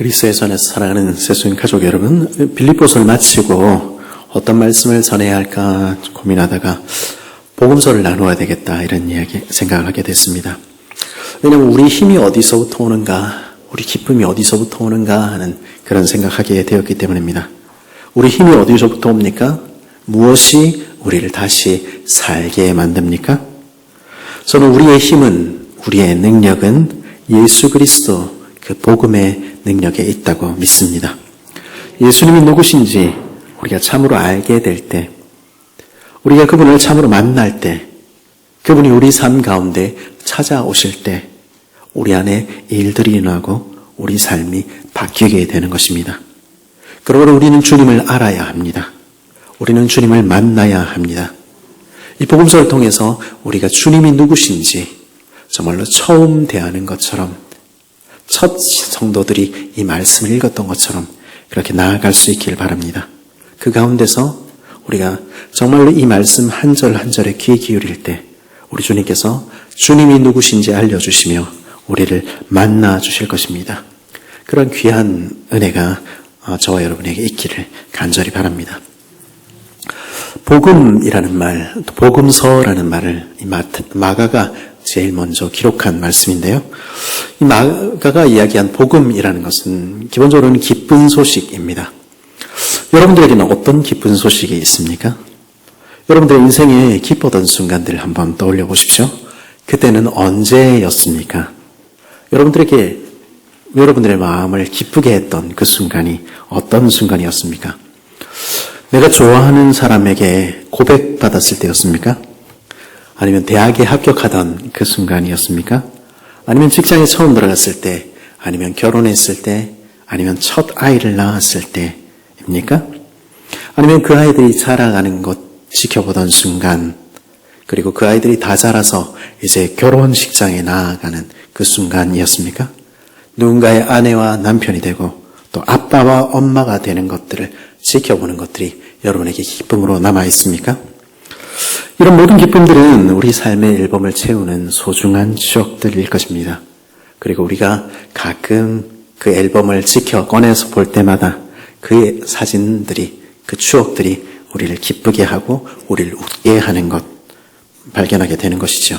그리스도의 안에서 사랑하는 새순 가족 여러분, 빌립보서를 마치고 어떤 말씀을 전해야 할까 고민하다가 복음서를 나누어야 되겠다 이런 생각을 하게 됐습니다. 왜냐하면 우리 힘이 어디서부터 오는가, 우리 기쁨이 어디서부터 오는가 하는 그런 생각하게 되었기 때문입니다. 우리 힘이 어디서부터 옵니까? 무엇이 우리를 다시 살게 만듭니까? 저는 우리의 힘은, 우리의 능력은 예수 그리스도 그 복음의 능력에 있다고 믿습니다. 예수님이 누구신지 우리가 참으로 알게 될 때, 우리가 그분을 참으로 만날 때, 그분이 우리 삶 가운데 찾아오실 때 우리 안에 일들이 일어나고 우리 삶이 바뀌게 되는 것입니다. 그러므로 우리는 주님을 알아야 합니다. 우리는 주님을 만나야 합니다. 이 복음서를 통해서 우리가 주님이 누구신지 정말로 처음 대하는 것처럼, 첫 성도들이 이 말씀을 읽었던 것처럼 그렇게 나아갈 수 있기를 바랍니다. 그 가운데서 우리가 정말로 이 말씀 한 절 한 절에 귀 기울일 때 우리 주님께서 주님이 누구신지 알려주시며 우리를 만나 주실 것입니다. 그런 귀한 은혜가 저와 여러분에게 있기를 간절히 바랍니다. 복음이라는 말, 또 복음서라는 말을 이 마가가 제일 먼저 기록한 말씀인데요. 이 마가가 이야기한 복음이라는 것은 기본적으로는 기쁜 소식입니다. 여러분들에게는 어떤 기쁜 소식이 있습니까? 여러분들의 인생에 기뻤던 순간들을 한번 떠올려 보십시오. 그때는 언제였습니까? 여러분들의 마음을 기쁘게 했던 그 순간이 어떤 순간이었습니까? 내가 좋아하는 사람에게 고백받았을 때였습니까? 아니면 대학에 합격하던 그 순간이었습니까? 아니면 직장에 처음 들어갔을 때, 아니면 결혼했을 때, 아니면 첫 아이를 낳았을 때입니까? 아니면 그 아이들이 자라가는 것 지켜보던 순간, 그리고 그 아이들이 다 자라서 이제 결혼식장에 나아가는 그 순간이었습니까? 누군가의 아내와 남편이 되고 또 아빠와 엄마가 되는 것들을 지켜보는 것들이 여러분에게 기쁨으로 남아 있습니까? 이런 모든 기쁨들은 우리 삶의 앨범을 채우는 소중한 추억들일 것입니다. 그리고 우리가 가끔 그 앨범을 꺼내서 볼 때마다 그 사진들이, 그 추억들이 우리를 기쁘게 하고 우리를 웃게 하는 것 발견하게 되는 것이죠.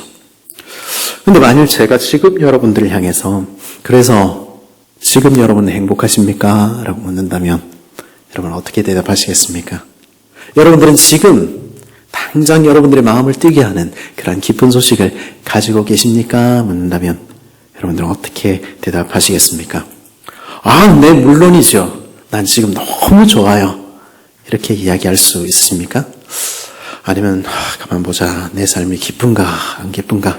근데 만일 제가 지금 여러분들을 향해서 그래서 지금 여러분은 행복하십니까? 라고 묻는다면 여러분 어떻게 대답하시겠습니까? 여러분들은 지금 당장 여러분들의 마음을 뛰게 하는 그런 기쁜 소식을 가지고 계십니까? 묻는다면 여러분들은 어떻게 대답하시겠습니까? 네, 물론이죠. 난 지금 너무 좋아요. 이렇게 이야기할 수 있으십니까? 아니면 가만 보자. 내 삶이 기쁜가 안 기쁜가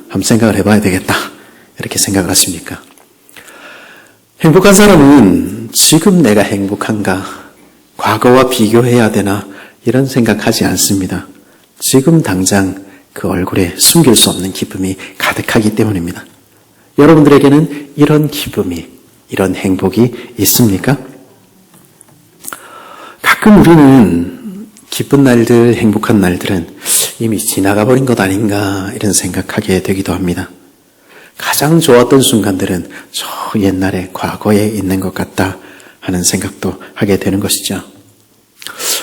한번 생각을 해봐야 되겠다. 이렇게 생각을 하십니까? 행복한 사람은 지금 내가 행복한가, 과거와 비교해야 되나 이런 생각하지 않습니다. 지금 당장 그 얼굴에 숨길 수 없는 기쁨이 가득하기 때문입니다. 여러분들에게는 이런 기쁨이, 이런 행복이 있습니까? 가끔 우리는 기쁜 날들, 행복한 날들은 이미 지나가 버린 것 아닌가 이런 생각하게 되기도 합니다. 가장 좋았던 순간들은 저 옛날에 과거에 있는 것 같다 하는 생각도 하게 되는 것이죠.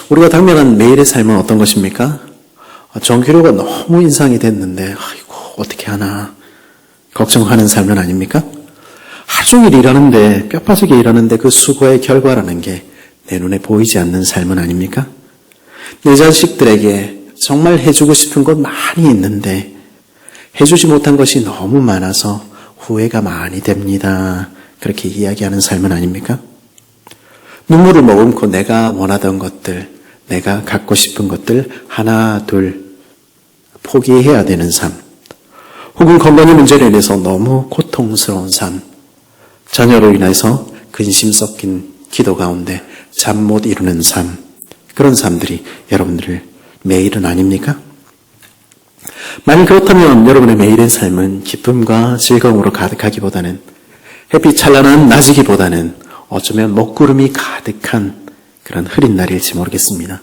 우리가 당면한 매일의 삶은 어떤 것입니까? 정규료가 너무 인상이 됐는데 아이고 어떻게 하나 걱정하는 삶은 아닙니까? 하루 종일 일하는데, 뼈 빠지게 일하는데 그 수고의 결과라는 게 내 눈에 보이지 않는 삶은 아닙니까? 내 자식들에게 정말 해주고 싶은 것 많이 있는데 해주지 못한 것이 너무 많아서 후회가 많이 됩니다. 그렇게 이야기하는 삶은 아닙니까? 눈물을 머금고 내가 원하던 것들, 내가 갖고 싶은 것들 하나 둘 포기해야 되는 삶, 혹은 건강의 문제로 인해서 너무 고통스러운 삶, 자녀로 인해서 근심 섞인 기도 가운데 잠 못 이루는 삶, 그런 삶들이 여러분들의 매일은 아닙니까? 만약 그렇다면 여러분의 매일의 삶은 기쁨과 즐거움으로 가득하기보다는, 햇빛 찬란한 낮이기보다는 어쩌면 먹구름이 가득한 그런 흐린 날일지 모르겠습니다.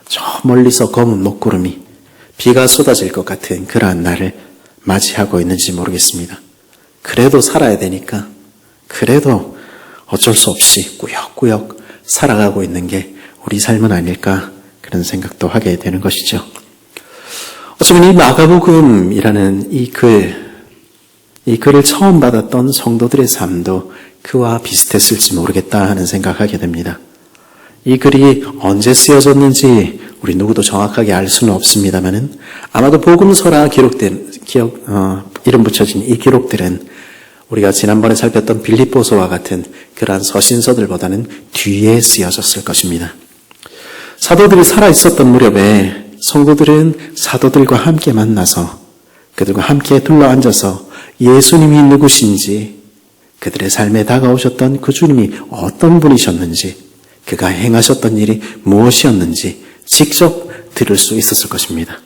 저 멀리서 검은 먹구름이 비가 쏟아질 것 같은 그러한 날을 맞이하고 있는지 모르겠습니다. 그래도 살아야 되니까, 그래도 어쩔 수 없이 꾸역꾸역 살아가고 있는 게 우리 삶은 아닐까 그런 생각도 하게 되는 것이죠. 어쩌면 이 마가복음이라는 이 글을 처음 받았던 성도들의 삶도 그와 비슷했을지 모르겠다 하는 생각하게 됩니다. 이 글이 언제 쓰여졌는지 우리 누구도 정확하게 알 수는 없습니다만은 아마도 복음서라 이름 붙여진 이 기록들은 우리가 지난번에 살폈던 빌립보서와 같은 그러한 서신서들보다는 뒤에 쓰여졌을 것입니다. 사도들이 살아있었던 무렵에 성도들은 사도들과 함께 만나서 그들과 함께 둘러앉아서 예수님이 누구신지, 그들의 삶에 다가오셨던 그 주님이 어떤 분이셨는지, 그가 행하셨던 일이 무엇이었는지 직접 들을 수 있었을 것입니다.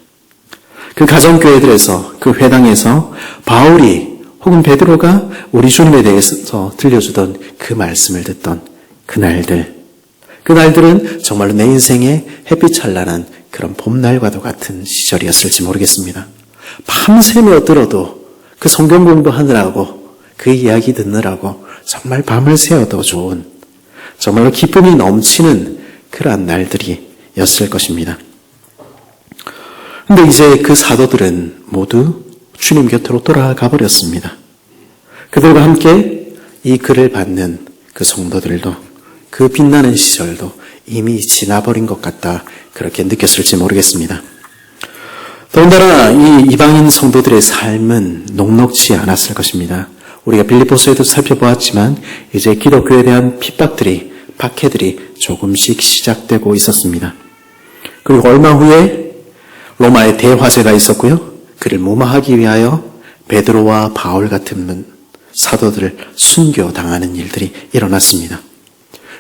그 가정교회들에서, 그 회당에서 바울이 혹은 베드로가 우리 주님에 대해서 들려주던 그 말씀을 듣던 그날들은 정말로 내 인생의 햇빛 찬란한 그런 봄날과도 같은 시절이었을지 모르겠습니다. 밤새며 들어도 그 성경 공부하느라고 그 이야기 듣느라고 정말 밤을 새워도 좋은 정말로 기쁨이 넘치는 그러한 날들이었을 것입니다. 근데 이제 그 사도들은 모두 주님 곁으로 돌아가 버렸습니다. 그들과 함께 이 글을 받는 그 성도들도 그 빛나는 시절도 이미 지나버린 것 같다 그렇게 느꼈을지 모르겠습니다. 더군다나 이 이방인 성도들의 삶은 녹록지 않았을 것입니다. 우리가 빌립보서에도 살펴보았지만 이제 기독교에 대한 핍박들이, 박해들이 조금씩 시작되고 있었습니다. 그리고 얼마 후에 로마의 대화재가 있었고요. 그를 무마하기 위하여 베드로와 바울 같은 사도들을 순교당하는 일들이 일어났습니다.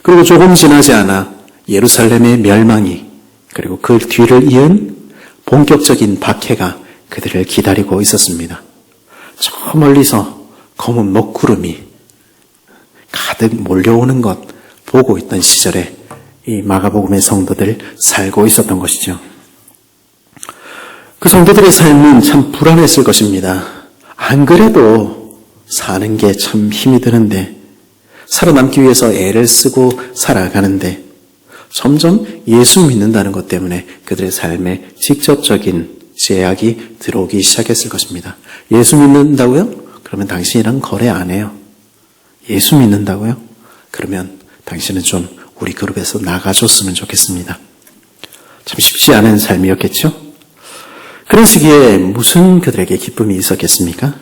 그리고 조금 지나지 않아 예루살렘의 멸망이 그리고 그 뒤를 이은 본격적인 박해가 그들을 기다리고 있었습니다. 저 멀리서 검은 먹구름이 가득 몰려오는 것 보고 있던 시절에 이 마가복음의 성도들 살고 있었던 것이죠. 그 성도들의 삶은 참 불안했을 것입니다. 안 그래도 사는 게 참 힘이 드는데, 살아남기 위해서 애를 쓰고 살아가는데 점점 예수 믿는다는 것 때문에 그들의 삶에 직접적인 제약이 들어오기 시작했을 것입니다. 예수 믿는다고요? 그러면 당신이랑 거래 안 해요. 예수 믿는다고요? 그러면 당신은 좀 우리 그룹에서 나가줬으면 좋겠습니다. 참 쉽지 않은 삶이었겠죠? 그런 시기에 무슨 그들에게 기쁨이 있었겠습니까?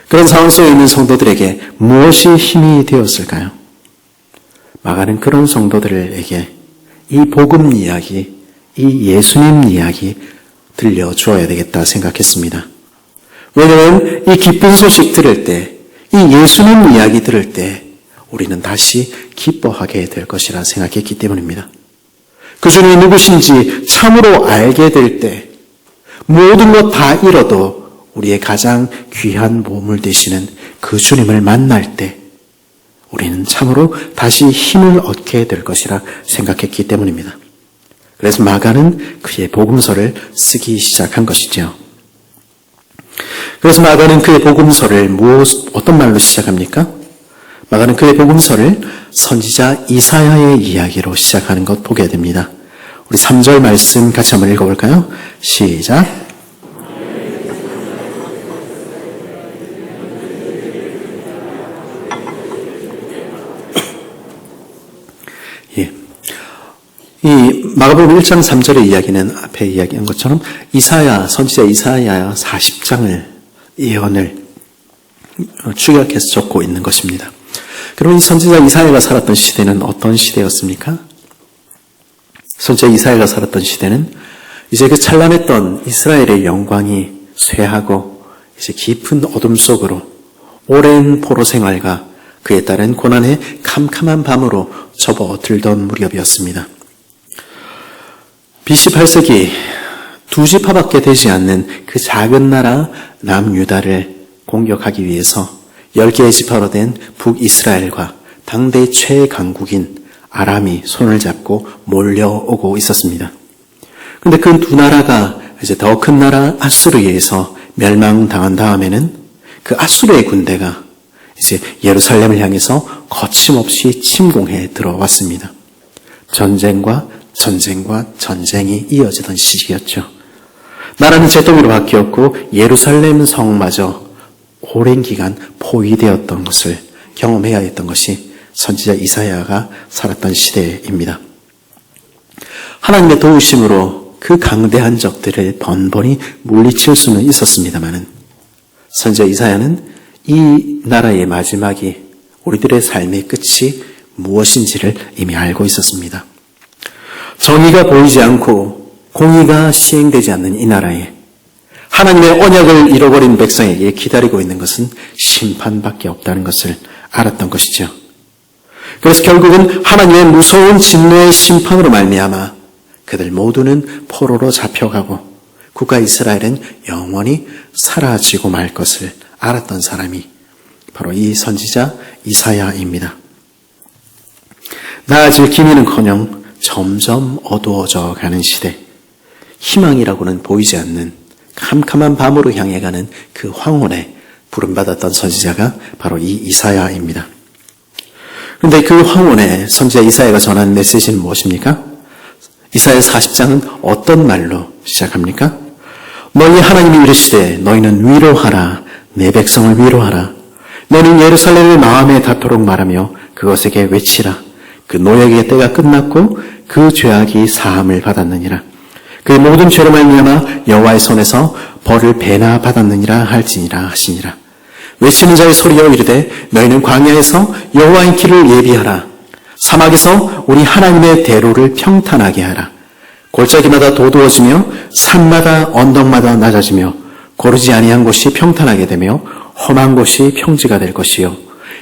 그런 상황 속에 있는 성도들에게 무엇이 힘이 되었을까요? 마가는 그런 성도들에게 이 복음 이야기, 이 예수님 이야기 들려주어야 되겠다 생각했습니다. 왜냐하면 이 기쁜 소식 들을 때, 이 예수님 이야기 들을 때 우리는 다시 기뻐하게 될 것이라 생각했기 때문입니다. 그 주님이 누구신지 참으로 알게 될 때, 모든 것 다 잃어도 우리의 가장 귀한 보물 되시는 그 주님을 만날 때 우리는 참으로 다시 힘을 얻게 될 것이라 생각했기 때문입니다. 그래서 마가는 그의 복음서를 쓰기 시작한 것이죠. 그래서 마가는 그의 복음서를 어떤 말로 시작합니까? 마가는 그의 복음서를 선지자 이사야의 이야기로 시작하는 것 보게 됩니다. 우리 3절 말씀 같이 한번 읽어볼까요? 시작. 이 마가복음 1장 3절의 이야기는 앞에 이야기한 것처럼 선지자 이사야 40장을 예언을 축약해서 적고 있는 것입니다. 그러면 이 선지자 이사야가 살았던 시대는 어떤 시대였습니까? 선지자 이사야가 살았던 시대는 이제 그 찬란했던 이스라엘의 영광이 쇠하고 이제 깊은 어둠 속으로 오랜 포로 생활과 그에 따른 고난의 캄캄한 밤으로 접어들던 무렵이었습니다. BC 8세기 두 지파밖에 되지 않는 그 작은 나라 남유다를 공격하기 위해서 10개의 지파로 된 북이스라엘과 당대 최강국인 아람이 손을 잡고 몰려오고 있었습니다. 그런데 그 두 나라가 이제 더 큰 나라 아수르에 의해서 멸망당한 다음에는 그 아수르의 군대가 이제 예루살렘을 향해서 거침없이 침공해 들어왔습니다. 전쟁과 전쟁이 이어지던 시기였죠. 나라는 잿더미로 바뀌었고 예루살렘 성마저 오랜 기간 포위되었던 것을 경험해야 했던 것이 선지자 이사야가 살았던 시대입니다. 하나님의 도우심으로 그 강대한 적들을 번번이 물리칠 수는 있었습니다마는 선지자 이사야는 이 나라의 마지막이 우리들의 삶의 끝이 무엇인지를 이미 알고 있었습니다. 정의가 보이지 않고 공의가 시행되지 않는 이 나라에 하나님의 언약을 잃어버린 백성에게 기다리고 있는 것은 심판밖에 없다는 것을 알았던 것이죠. 그래서 결국은 하나님의 무서운 진노의 심판으로 말미암아 그들 모두는 포로로 잡혀가고 국가 이스라엘은 영원히 사라지고 말 것을 알았던 사람이 바로 이 선지자 이사야입니다. 나아질 기미는커녕 점점 어두워져 가는 시대, 희망이라고는 보이지 않는 캄캄한 밤으로 향해 가는 그 황혼에 부름받았던 선지자가 바로 이 이사야입니다. 그런데 그 황혼에 선지자 이사야가 전한 메시지는 무엇입니까? 이사야 40장은 어떤 말로 시작합니까? 너희 하나님이 이르시되 너희는 위로하라, 내 백성을 위로하라. 너는 예루살렘의 마음에 닿도록 말하며 그것에게 외치라. 그 노역의 때가 끝났고 그 죄악이 사함을 받았느니라. 그의 모든 죄로 말미암아 여호와의 손에서 벌을 배나 받았느니라 할지니라 하시니라. 외치는 자의 소리여 이르되 너희는 광야에서 여호와의 길을 예비하라. 사막에서 우리 하나님의 대로를 평탄하게 하라. 골짜기마다 도두어지며 산마다 언덕마다 낮아지며 고르지 아니한 곳이 평탄하게 되며 험한 곳이 평지가 될 것이요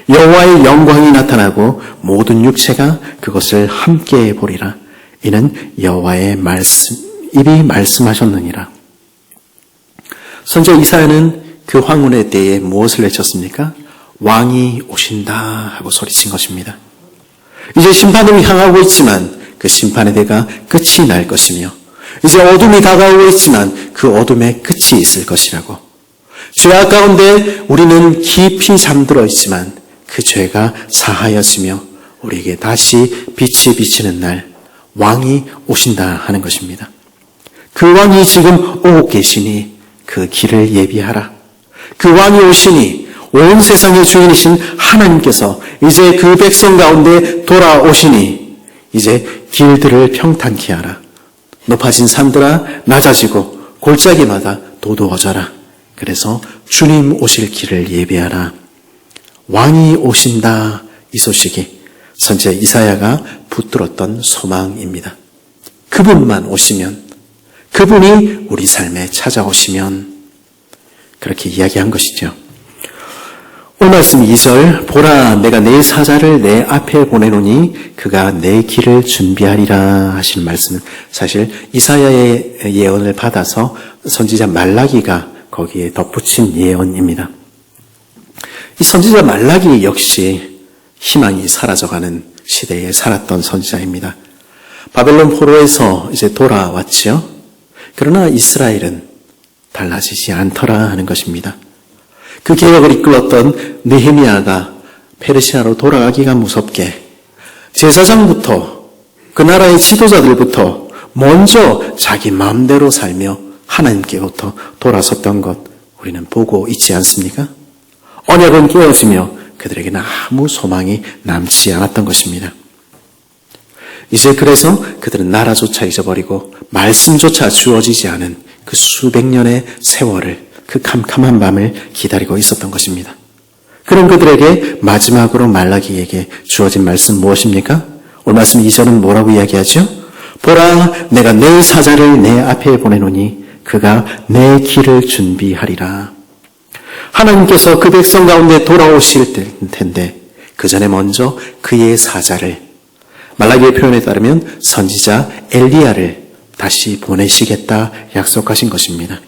여호와의 영광이 나타나고 모든 육체가 그것을 함께 보리라. 이는 여호와의 입이 말씀하셨느니라. 선지자 이사야는 그 황혼의 때에 무엇을 외쳤습니까? 왕이 오신다 하고 소리친 것입니다. 이제 심판을 향하고 있지만 그 심판의 때가 끝이 날 것이며 이제 어둠이 다가오고 있지만 그 어둠에 끝이 있을 것이라고. 죄악 가운데 우리는 깊이 잠들어 있지만 그 죄가 사하여지며 우리에게 다시 빛이 비치는 날 왕이 오신다 하는 것입니다. 그 왕이 지금 오고 계시니 그 길을 예비하라. 그 왕이 오시니 온 세상의 주인이신 하나님께서 이제 그 백성 가운데 돌아오시니 이제 길들을 평탄케 하라. 높아진 산들아 낮아지고 골짜기마다 도도어져라. 그래서 주님 오실 길을 예비하라. 왕이 오신다. 이 소식이 선지자 이사야가 붙들었던 소망입니다. 그분만 오시면, 그분이 우리 삶에 찾아오시면 그렇게 이야기한 것이죠. 오늘 말씀 2절 보라 내가 내 사자를 내 앞에 보내노니 그가 내 길을 준비하리라 하시는 말씀은 사실 이사야의 예언을 받아서 선지자 말라기가 거기에 덧붙인 예언입니다. 이 선지자 말라기 역시 희망이 사라져가는 시대에 살았던 선지자입니다. 바벨론 포로에서 이제 돌아왔지요. 그러나 이스라엘은 달라지지 않더라 하는 것입니다. 그 개혁을 이끌었던 느헤미야가 페르시아로 돌아가기가 무섭게 제사장부터 그 나라의 지도자들부터 먼저 자기 마음대로 살며 하나님께부터 돌아섰던 것 우리는 보고 있지 않습니까? 언약은 깨어지며 그들에게는 아무 소망이 남지 않았던 것입니다. 이제 그래서 그들은 나라조차 잊어버리고 말씀조차 주어지지 않은 그 수백 년의 세월을 그 캄캄한 밤을 기다리고 있었던 것입니다. 그런 그들에게 마지막으로 말라기에게 주어진 말씀 무엇입니까? 오늘 말씀 2절은 뭐라고 이야기하죠? 보라 내가 내 사자를 내 앞에 보내노니 그가 내 길을 준비하리라. 하나님께서 그 백성 가운데 돌아오실 텐데 그 전에 먼저 그의 사자를 말라기의 표현에 따르면 선지자 엘리야를 다시 보내시겠다 약속하신 것입니다.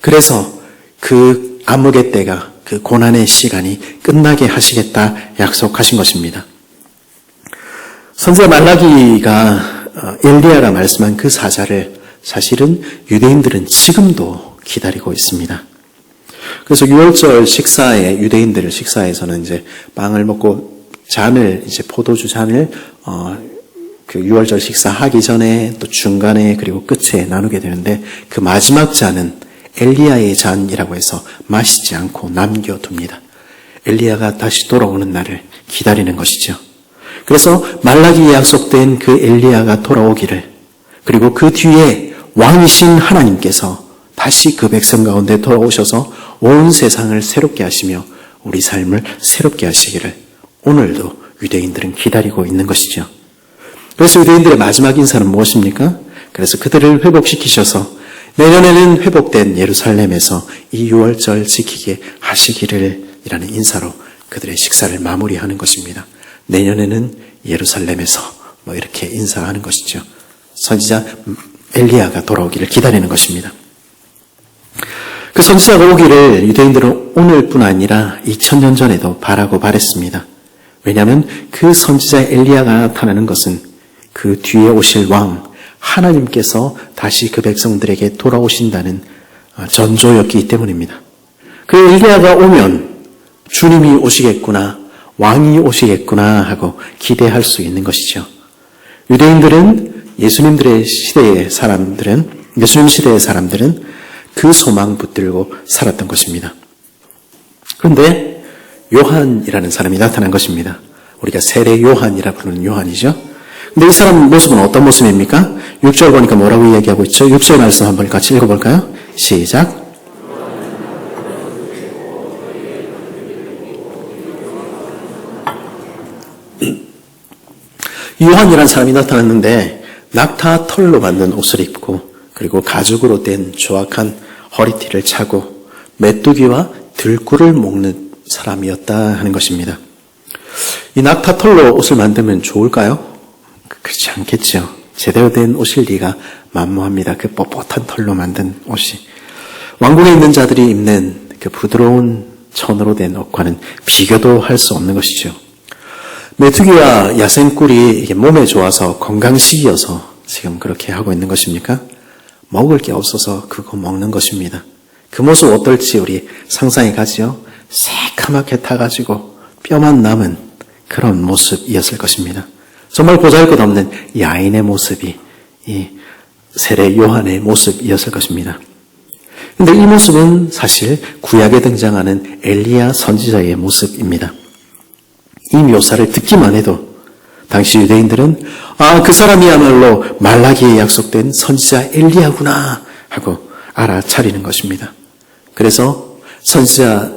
그래서 그 암흑의 때가 그 고난의 시간이 끝나게 하시겠다 약속하신 것입니다. 선지자 말라기가 엘리야라 말씀한 그 사자를 사실은 유대인들은 지금도 기다리고 있습니다. 그래서 유월절 식사에, 유대인들 식사에서는 이제 빵을 먹고 잔을, 이제 포도주 잔을, 그 유월절 식사하기 전에 또 중간에 그리고 끝에 나누게 되는데 그 마지막 잔은 엘리야의 잔이라고 해서 마시지 않고 남겨둡니다. 엘리야가 다시 돌아오는 날을 기다리는 것이죠. 그래서 말라기에 약속된 그 엘리야가 돌아오기를, 그리고 그 뒤에 왕이신 하나님께서 다시 그 백성 가운데 돌아오셔서 온 세상을 새롭게 하시며 우리 삶을 새롭게 하시기를 오늘도 유대인들은 기다리고 있는 것이죠. 그래서 유대인들의 마지막 인사는 무엇입니까? 그래서 그들을 회복시키셔서 내년에는 회복된 예루살렘에서 이 유월절 지키게 하시기를 이라는 인사로 그들의 식사를 마무리하는 것입니다. 내년에는 예루살렘에서 이렇게 인사하는 것이죠. 선지자 엘리야가 돌아오기를 기다리는 것입니다. 그 선지자가 오기를 유대인들은 오늘뿐 아니라 2000년 전에도 바라고 바랬습니다. 왜냐하면 그 선지자 엘리야가 나타나는 것은 그 뒤에 오실 왕 하나님께서 다시 그 백성들에게 돌아오신다는 전조였기 때문입니다. 그 엘리야가 오면 주님이 오시겠구나, 왕이 오시겠구나 하고 기대할 수 있는 것이죠. 유대인들은 예수님 시대의 사람들은 그 소망 붙들고 살았던 것입니다. 그런데 요한이라는 사람이 나타난 것입니다. 우리가 세례 요한이라 부르는 요한이죠. 근데 이 사람 모습은 어떤 모습입니까? 6절 보니까 뭐라고 이야기하고 있죠? 6절 말씀 한번 같이 읽어볼까요? 시작. 요한이라는 사람이 나타났는데 낙타 털로 만든 옷을 입고 그리고 가죽으로 된 조악한 허리띠를 차고 메뚜기와 들꿀을 먹는 사람이었다 하는 것입니다. 이 낙타 털로 옷을 만들면 좋을까요? 그렇지 않겠죠. 제대로 된 옷일 리가 만무합니다. 그 뻣뻣한 털로 만든 옷이. 왕궁에 있는 자들이 입는 그 부드러운 천으로 된 옷과는 비교도 할 수 없는 것이죠. 메뚜기와 야생꿀이 이게 몸에 좋아서 건강식이어서 지금 그렇게 하고 있는 것입니까? 먹을 게 없어서 그거 먹는 것입니다. 그 모습 어떨지 우리 상상해 가지요. 새카맣게 타가지고 뼈만 남은 그런 모습이었을 것입니다. 정말 보잘것없는 야인의 모습이 이 세례 요한의 모습이었을 것입니다. 그런데 이 모습은 사실 구약에 등장하는 엘리야 선지자의 모습입니다. 이 묘사를 듣기만 해도 당시 유대인들은 그 사람이야말로 말라기에 약속된 선지자 엘리야구나 하고 알아차리는 것입니다. 그래서 선지자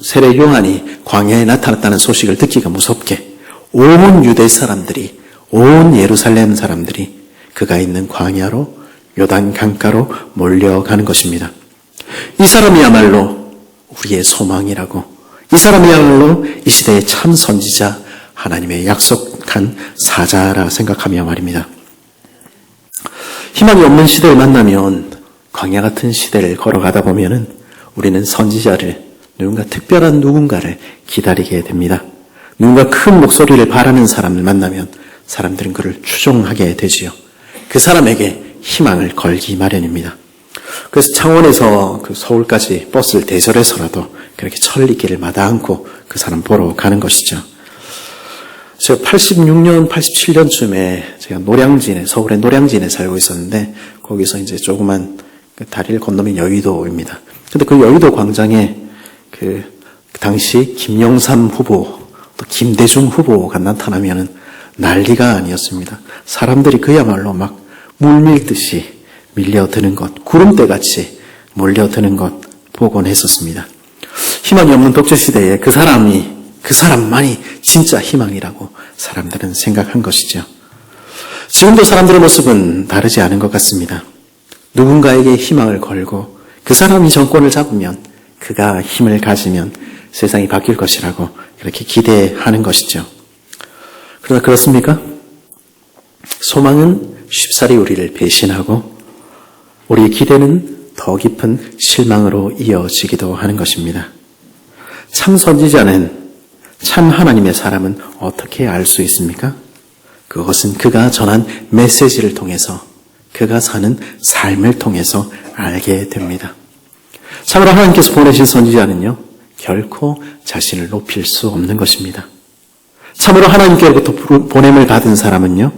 세례 요한이 광야에 나타났다는 소식을 듣기가 무섭게 온 유대 사람들이, 온 예루살렘 사람들이 그가 있는 광야로 요단 강가로 몰려가는 것입니다. 이 사람이야말로 우리의 소망이라고, 이 사람이야말로 이 시대의 참 선지자, 하나님의 약속한 사자라 생각하며 말입니다. 희망이 없는 시대를 만나면, 광야 같은 시대를 걸어가다 보면은 우리는 선지자를, 누군가 특별한 누군가를 기다리게 됩니다. 누군가 큰 목소리를 바라는 사람을 만나면 사람들은 그를 추종하게 되지요. 그 사람에게 희망을 걸기 마련입니다. 그래서 창원에서 그 서울까지 버스를 대절해서라도 그렇게 천리길을 마다 않고 그 사람 보러 가는 것이죠. 제가 86년, 87년쯤에 제가 서울의 노량진에 살고 있었는데 거기서 이제 조그만 다리를 건너면 여의도입니다. 근데 그 여의도 광장에 그 당시 김영삼 후보, 또 김대중 후보가 나타나면은 난리가 아니었습니다. 사람들이 그야말로 막 물밀듯이 밀려드는 것, 구름대같이 몰려드는 것 보곤 했었습니다. 희망이 없는 독재시대에 그 사람만이 진짜 희망이라고 사람들은 생각한 것이죠. 지금도 사람들의 모습은 다르지 않은 것 같습니다. 누군가에게 희망을 걸고 그 사람이 정권을 잡으면, 그가 힘을 가지면 세상이 바뀔 것이라고 그렇게 기대하는 것이죠. 그러나 그렇습니까? 소망은 쉽사리 우리를 배신하고 우리의 기대는 더 깊은 실망으로 이어지기도 하는 것입니다. 참 선지자는, 참 하나님의 사람은 어떻게 알 수 있습니까? 그것은 그가 전한 메시지를 통해서, 그가 사는 삶을 통해서 알게 됩니다. 참으로 하나님께서 보내신 선지자는요, 결코 자신을 높일 수 없는 것입니다. 참으로 하나님께로부터 보냄을 받은 사람은요,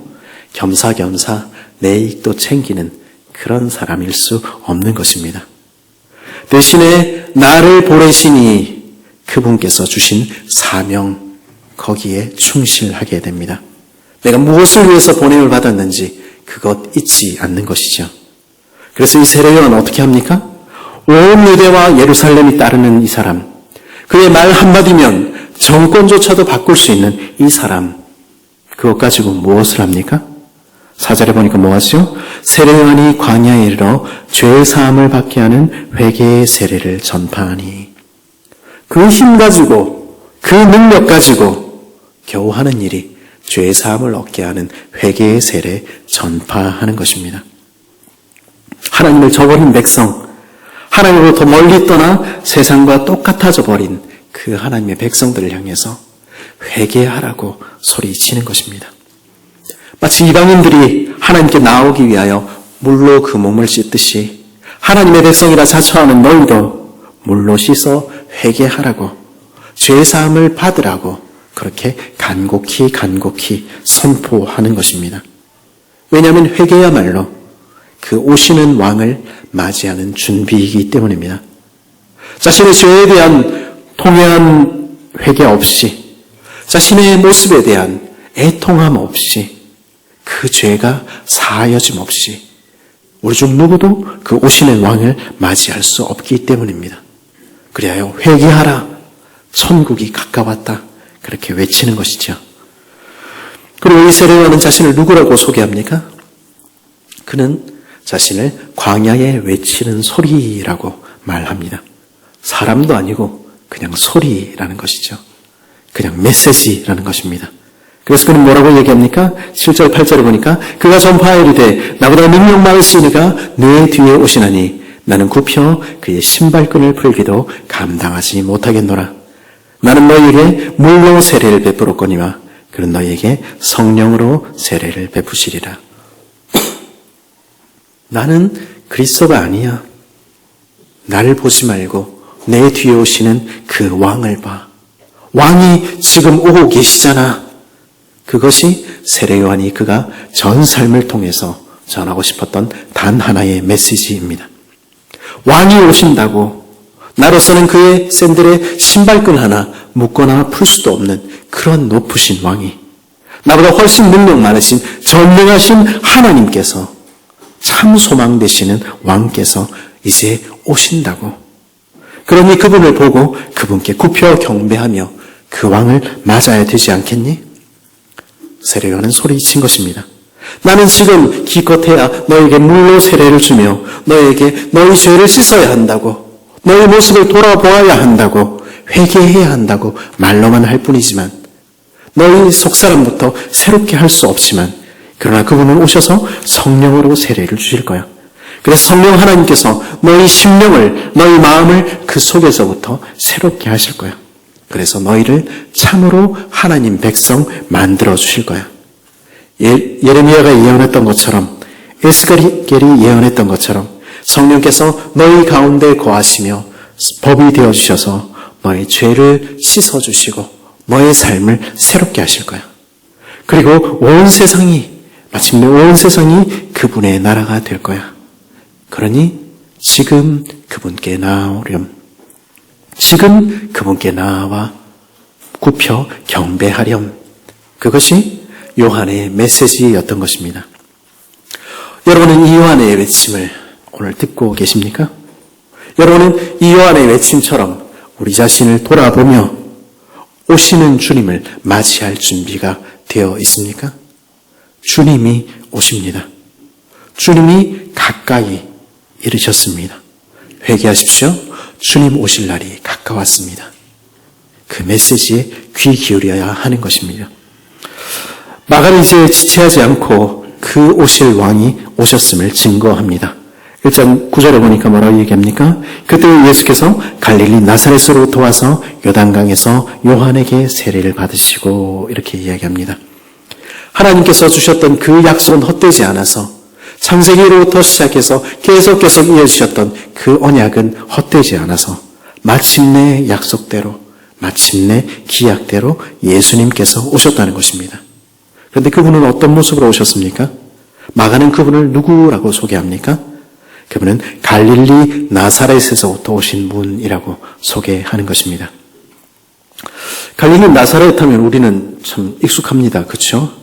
겸사겸사 내 이익도 챙기는 그런 사람일 수 없는 것입니다. 대신에 나를 보내시니 그분께서 주신 사명, 거기에 충실하게 됩니다. 내가 무엇을 위해서 보냄을 받았는지 그것 잊지 않는 것이죠. 그래서 이 세례요한은 어떻게 합니까? 온 유대와 예루살렘이 따르는 이 사람, 그의 말 한마디면 정권조차도 바꿀 수 있는 이 사람, 그것 가지고 무엇을 합니까? 4절에 보니까 뭐 하죠? 세례요한이 광야에 이르러 죄 사함을 받게 하는 회개의 세례를 전파하니, 그 힘 가지고 그 능력 가지고 겨우 하는 일이 죄 사함을 얻게 하는 회개의 세례 전파하는 것입니다. 하나님을 저버린 백성, 하나님으로부터 멀리 떠나 세상과 똑같아져 버린 그 하나님의 백성들을 향해서 회개하라고 소리치는 것입니다. 마치 이방인들이 하나님께 나오기 위하여 물로 그 몸을 씻듯이 하나님의 백성이라 자처하는 너희도 물로 씻어 회개하라고, 죄사함을 받으라고 그렇게 간곡히 선포하는 것입니다. 왜냐하면 회개야말로 그 오시는 왕을 맞이하는 준비이기 때문입니다. 자신의 죄에 대한 통회한 회개 없이, 자신의 모습에 대한 애통함 없이, 그 죄가 사하여짐 없이 우리 중 누구도 그 오시는 왕을 맞이할 수 없기 때문입니다. 그리하여 회개하라, 천국이 가까웠다, 그렇게 외치는 것이죠. 그리고 이 세례요한은 자신을 누구라고 소개합니까? 그는 자신을 광야에 외치는 소리라고 말합니다. 사람도 아니고 그냥 소리라는 것이죠. 그냥 메시지라는 것입니다. 그래서 그는 뭐라고 얘기합니까? 7절 8절에 보니까 그가 전파하이르되 나보다 능력 많으시니가 내 뒤에 오시나니 나는 굽혀 그의 신발끈을 풀기도 감당하지 못하겠노라. 나는 너희에게 물로 세례를 베풀었거니와 그는 너희에게 성령으로 세례를 베푸시리라. 나는 그리스도가 아니야. 나를 보지 말고 내 뒤에 오시는 그 왕을 봐. 왕이 지금 오고 계시잖아. 그것이 세례요한이 그가 전 삶을 통해서 전하고 싶었던 단 하나의 메시지입니다. 왕이 오신다고 나로서는 그의 샌들에 신발끈 하나 묶거나 풀 수도 없는 그런 높으신 왕이, 나보다 훨씬 능력 많으신 전능하신 하나님께서, 참 소망 되시는 왕께서 이제 오신다고. 그러니 그분을 보고 그분께 굽혀 경배하며 그 왕을 맞아야 되지 않겠니? 세례요한은 소리친 것입니다. 나는 지금 기껏해야 너에게 물로 세례를 주며 너에게 너희 죄를 씻어야 한다고, 너희 모습을 돌아보아야 한다고, 회개해야 한다고 말로만 할 뿐이지만, 너희 속사람부터 새롭게 할 수 없지만, 그러나 그분은 오셔서 성령으로 세례를 주실 거야. 그래서 성령 하나님께서 너희 심령을, 너희 마음을 그 속에서부터 새롭게 하실 거야. 그래서 너희를 참으로 하나님 백성 만들어 주실 거야. 예레미야가 예언했던 것처럼, 에스겔이 예언했던 것처럼 성령께서 너희 가운데 거하시며 법이 되어 주셔서 너의 죄를 씻어 주시고 너의 삶을 새롭게 하실 거야. 그리고 온 세상이, 마침내 온 세상이 그분의 나라가 될 거야. 그러니 지금 그분께 나아오렴. 지금 그분께 나와 굽혀 경배하렴. 그것이 요한의 메시지였던 것입니다. 여러분은 이 요한의 외침을 오늘 듣고 계십니까? 여러분은 이 요한의 외침처럼 우리 자신을 돌아보며 오시는 주님을 맞이할 준비가 되어 있습니까? 주님이 오십니다. 주님이 가까이 이르셨습니다. 회개하십시오. 주님 오실 날이 가까웠습니다. 그 메시지에 귀 기울여야 하는 것입니다. 마가는 이제 지체하지 않고 그 오실 왕이 오셨음을 증거합니다. 1장 9절에 보니까 뭐라고 얘기합니까? 그때 예수께서 갈릴리 나사렛으로부터 와서 요단강에서 요한에게 세례를 받으시고, 이렇게 이야기합니다. 하나님께서 주셨던 그 약속은 헛되지 않아서 창세기로부터 시작해서 계속 이어지셨던 그 언약은 헛되지 않아서 마침내 약속대로, 마침내 기약대로 예수님께서 오셨다는 것입니다. 그런데 그분은 어떤 모습으로 오셨습니까? 마가는 그분을 누구라고 소개합니까? 그분은 갈릴리 나사렛에서부터 오신 분이라고 소개하는 것입니다. 갈릴리 나사렛 하면 우리는 참 익숙합니다. 그렇죠?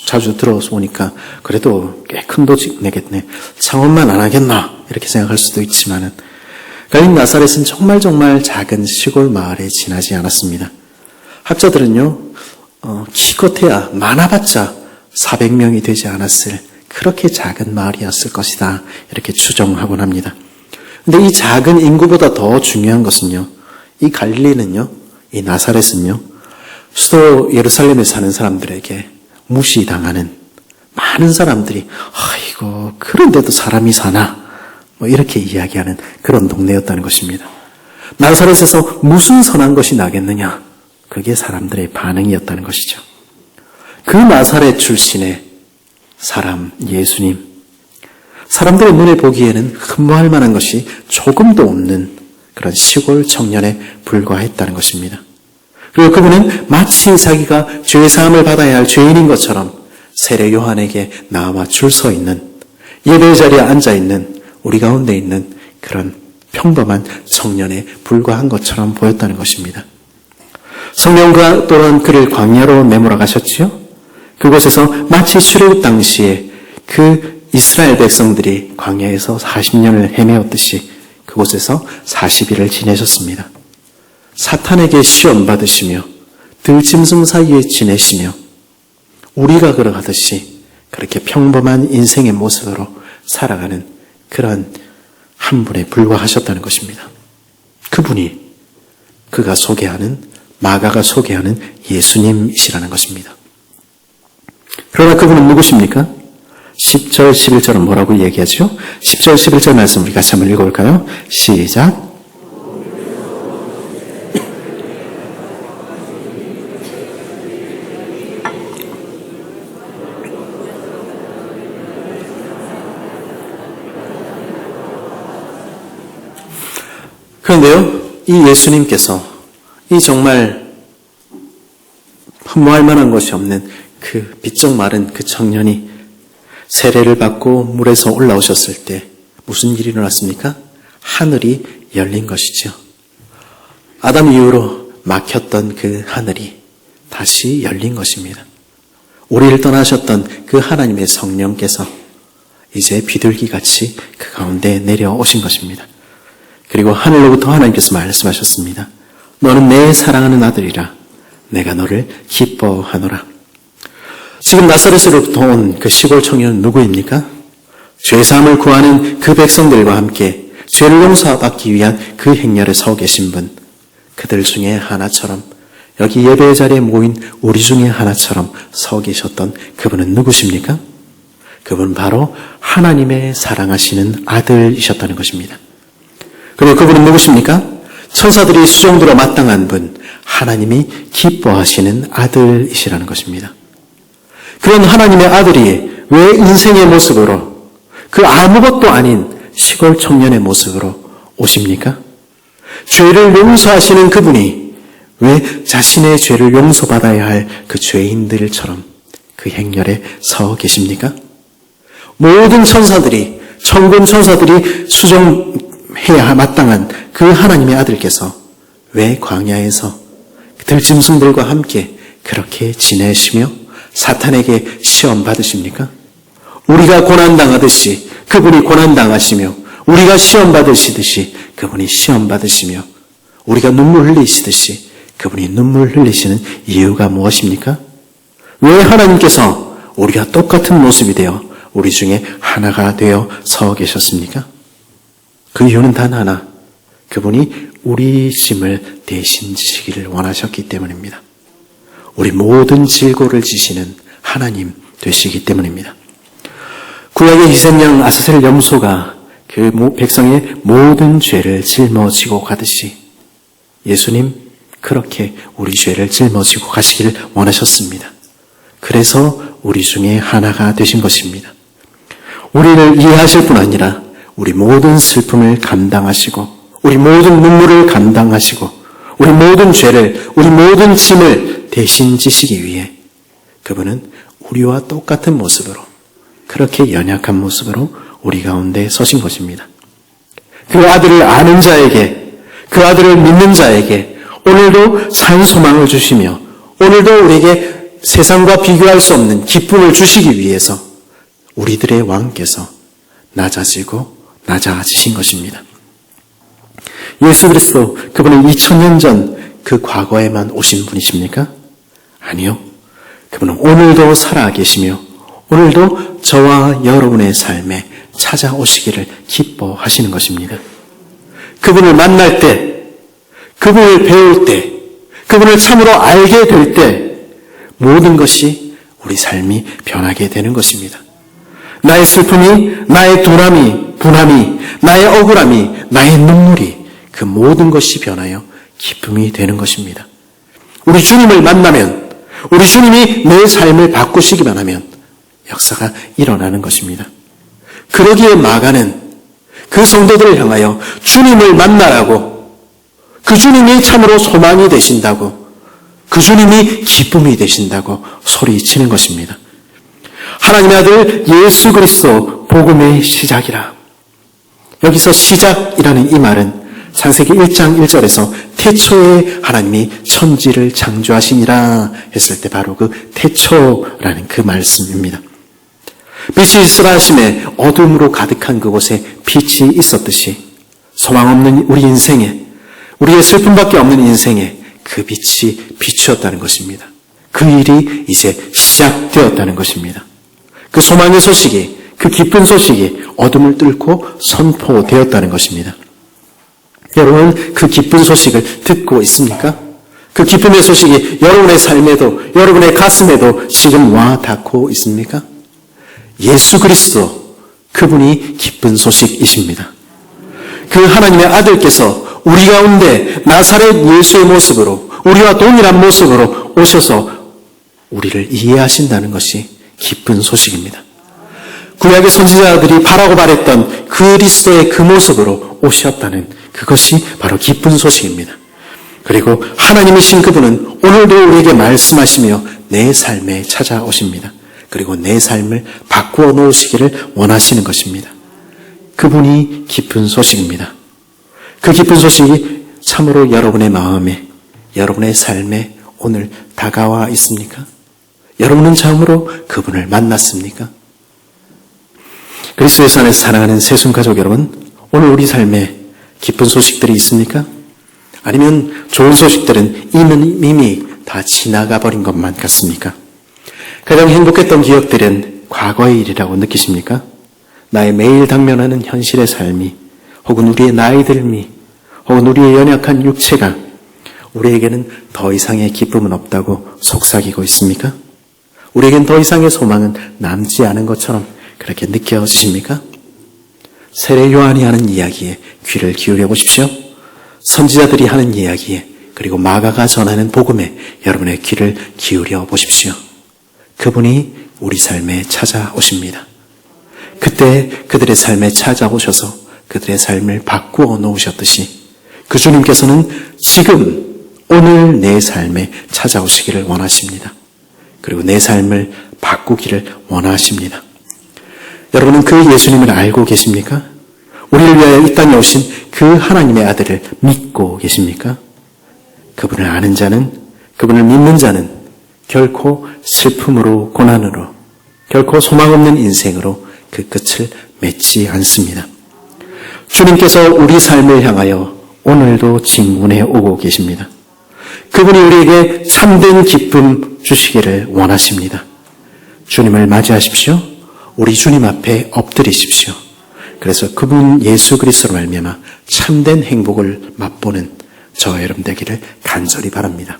자주 들어서 오니까 그래도 꽤 큰 도시내겠네. 창원만 안 하겠나 이렇게 생각할 수도 있지만은 갈릴리 나사렛은 정말 작은 시골 마을에 지나지 않았습니다. 학자들은요, 기껏해야 많아봤자 400명이 되지 않았을 그렇게 작은 마을이었을 것이다 이렇게 추정하곤 합니다. 근데 이 작은 인구보다 더 중요한 것은요, 이 갈릴리는요, 이 나사렛은요, 수도 예루살렘에 사는 사람들에게 무시당하는 많은 사람들이 아이고 그런데도 사람이 사나 뭐 이렇게 이야기하는 그런 동네였다는 것입니다. 나사렛에서 무슨 선한 것이 나겠느냐, 그게 사람들의 반응이었다는 것이죠. 그 나사렛 출신의 사람 예수님, 사람들의 눈에 보기에는 흠모할 만한 것이 조금도 없는 그런 시골 청년에 불과했다는 것입니다. 그리고 그분은 마치 자기가 죄사함을 받아야 할 죄인인 것처럼 세례 요한에게 나와 줄 서 있는, 예배 자리에 앉아 있는, 우리 가운데 있는 그런 평범한 청년에 불과한 것처럼 보였다는 것입니다. 성령과 또한 그를 광야로 내몰아 가셨지요. 그곳에서 마치 출애굽 당시에 그 이스라엘 백성들이 광야에서 40년을 헤매었듯이 그곳에서 40일을 지내셨습니다. 사탄에게 시험받으시며 들짐승 사이에 지내시며 우리가 걸어가듯이 그렇게 평범한 인생의 모습으로 살아가는 그런 한 분에 불과하셨다는 것입니다. 그분이 그가 소개하는, 마가가 소개하는 예수님이시라는 것입니다. 그러나 그분은 누구십니까? 10절, 11절은 뭐라고 얘기하죠? 10절, 11절 말씀 우리 같이 한번 읽어볼까요? 시작. 그런데요, 이 예수님께서 이 정말 흠모할 만한 것이 없는 그 비쩍 마른 그 청년이 세례를 받고 물에서 올라오셨을 때 무슨 일이 일어났습니까? 하늘이 열린 것이죠. 아담 이후로 막혔던 그 하늘이 다시 열린 것입니다. 우리를 떠나셨던 그 하나님의 성령께서 이제 비둘기같이 그 가운데 내려오신 것입니다. 그리고 하늘로부터 하나님께서 말씀하셨습니다. 너는 내 사랑하는 아들이라, 내가 너를 기뻐하노라. 지금 나사렛으로부터 온 그 시골 청년은 누구입니까? 죄사함을 구하는 그 백성들과 함께 죄를 용서받기 위한 그 행렬에 서 계신 분, 그들 중에 하나처럼, 여기 예배 자리에 모인 우리 중에 하나처럼 서 계셨던 그분은 누구십니까? 그분은 바로 하나님의 사랑하시는 아들이셨다는 것입니다. 그리고 그분은 누구십니까? 천사들이 수종들어 마땅한 분, 하나님이 기뻐하시는 아들이시라는 것입니다. 그런 하나님의 아들이 왜 인생의 모습으로, 그 아무것도 아닌 시골 청년의 모습으로 오십니까? 죄를 용서하시는 그분이 왜 자신의 죄를 용서받아야 할 그 죄인들처럼 그 행렬에 서 계십니까? 모든 천사들이, 천군 천사들이 수종해야 마땅한 그 하나님의 아들께서 왜 광야에서 들짐승들과 함께 그렇게 지내시며 사탄에게 시험 받으십니까? 우리가 고난당하듯이 그분이 고난당하시며, 우리가 시험 받으시듯이 그분이 시험 받으시며, 우리가 눈물 흘리시듯이 그분이 눈물 흘리시는 이유가 무엇입니까? 왜 하나님께서 우리가 똑같은 모습이 되어 우리 중에 하나가 되어 서 계셨습니까? 그 이유는 단 하나, 그분이 우리 짐을 대신 지시기를 원하셨기 때문입니다. 우리 모든 질고를 지시는 하나님 되시기 때문입니다. 구약의 희생양 아사셀 염소가 그 백성의 모든 죄를 짊어지고 가듯이 예수님 그렇게 우리 죄를 짊어지고 가시기를 원하셨습니다. 그래서 우리 중에 하나가 되신 것입니다. 우리를 이해하실 뿐 아니라 우리 모든 슬픔을 감당하시고 우리 모든 눈물을 감당하시고 우리 모든 죄를 우리 모든 짐을 대신 지시기 위해 그분은 우리와 똑같은 모습으로 그렇게 연약한 모습으로 우리 가운데 서신 것입니다. 그 아들을 아는 자에게 그 아들을 믿는 자에게 오늘도 산 소망을 주시며 오늘도 우리에게 세상과 비교할 수 없는 기쁨을 주시기 위해서 우리들의 왕께서 낮아지고 낮아지신 것입니다. 예수 그리스도 그분은 2000년 전 그 과거에만 오신 분이십니까? 아니요. 그분은 오늘도 살아계시며 오늘도 저와 여러분의 삶에 찾아오시기를 기뻐하시는 것입니다. 그분을 만날 때, 그분을 배울 때, 그분을 참으로 알게 될 때 모든 것이 우리 삶이 변하게 되는 것입니다. 나의 슬픔이, 나의 두람이, 분함이, 나의 억울함이, 나의 눈물이 그 모든 것이 변하여 기쁨이 되는 것입니다. 우리 주님을 만나면, 우리 주님이 내 삶을 바꾸시기만 하면 역사가 일어나는 것입니다. 그러기에 마가는 그 성도들을 향하여 주님을 만나라고, 그 주님이 참으로 소망이 되신다고, 그 주님이 기쁨이 되신다고 소리치는 것입니다. 하나님의 아들 예수 그리스도 복음의 시작이라. 여기서 시작이라는 이 말은 창세기 1장 1절에서 태초에 하나님이 천지를 창조하시니라 했을 때 바로 그 태초라는 그 말씀입니다. 빛이 있으라 하심에 어둠으로 가득한 그곳에 빛이 있었듯이 소망 없는 우리 인생에, 우리의 슬픔밖에 없는 인생에 그 빛이 비추었다는 것입니다. 그 일이 이제 시작되었다는 것입니다. 그 소망의 소식이, 그 기쁜 소식이 어둠을 뚫고 선포되었다는 것입니다. 여러분, 그 기쁜 소식을 듣고 있습니까? 그 기쁨의 소식이 여러분의 삶에도, 여러분의 가슴에도 지금 와 닿고 있습니까? 예수 그리스도, 그분이 기쁜 소식이십니다. 그 하나님의 아들께서 우리 가운데 나사렛 예수의 모습으로, 우리와 동일한 모습으로 오셔서 우리를 이해하신다는 것이 기쁜 소식입니다. 구약의 선지자들이 바라고 바랬던 그리스도의 그 모습으로 오셨다는 그것이 바로 기쁜 소식입니다. 그리고 하나님이신 그분은 오늘도 우리에게 말씀하시며 내 삶에 찾아오십니다. 그리고 내 삶을 바꾸어 놓으시기를 원하시는 것입니다. 그분이 기쁜 소식입니다. 그 기쁜 소식이 참으로 여러분의 마음에, 여러분의 삶에 오늘 다가와 있습니까? 여러분은 참으로 그분을 만났습니까? 그리스도의 안에서 사랑하는 새순가족 여러분, 오늘 우리 삶에 기쁜 소식들이 있습니까? 아니면 좋은 소식들은 이미 다 지나가 버린 것만 같습니까? 가장 행복했던 기억들은 과거의 일이라고 느끼십니까? 나의 매일 당면하는 현실의 삶이, 혹은 우리의 나이 들미, 혹은 우리의 연약한 육체가 우리에게는 더 이상의 기쁨은 없다고 속삭이고 있습니까? 우리에겐 더 이상의 소망은 남지 않은 것처럼 그렇게 느껴지십니까? 세례 요한이 하는 이야기에 귀를 기울여 보십시오. 선지자들이 하는 이야기에, 그리고 마가가 전하는 복음에 여러분의 귀를 기울여 보십시오. 그분이 우리 삶에 찾아오십니다. 그때 그들의 삶에 찾아오셔서 그들의 삶을 바꾸어 놓으셨듯이 그 주님께서는 지금 오늘 내 삶에 찾아오시기를 원하십니다. 그리고 내 삶을 바꾸기를 원하십니다. 여러분은 그 예수님을 알고 계십니까? 우리를 위하여 이 땅에 오신 그 하나님의 아들을 믿고 계십니까? 그분을 아는 자는, 그분을 믿는 자는 결코 슬픔으로, 고난으로, 결코 소망 없는 인생으로 그 끝을 맺지 않습니다. 주님께서 우리 삶을 향하여 오늘도 진군해 오고 계십니다. 그분이 우리에게 참된 기쁨 주시기를 원하십니다. 주님을 맞이하십시오. 우리 주님 앞에 엎드리십시오. 그래서 그분 예수 그리스도로 말미암아 참된 행복을 맛보는 저와 여러분 되기를 간절히 바랍니다.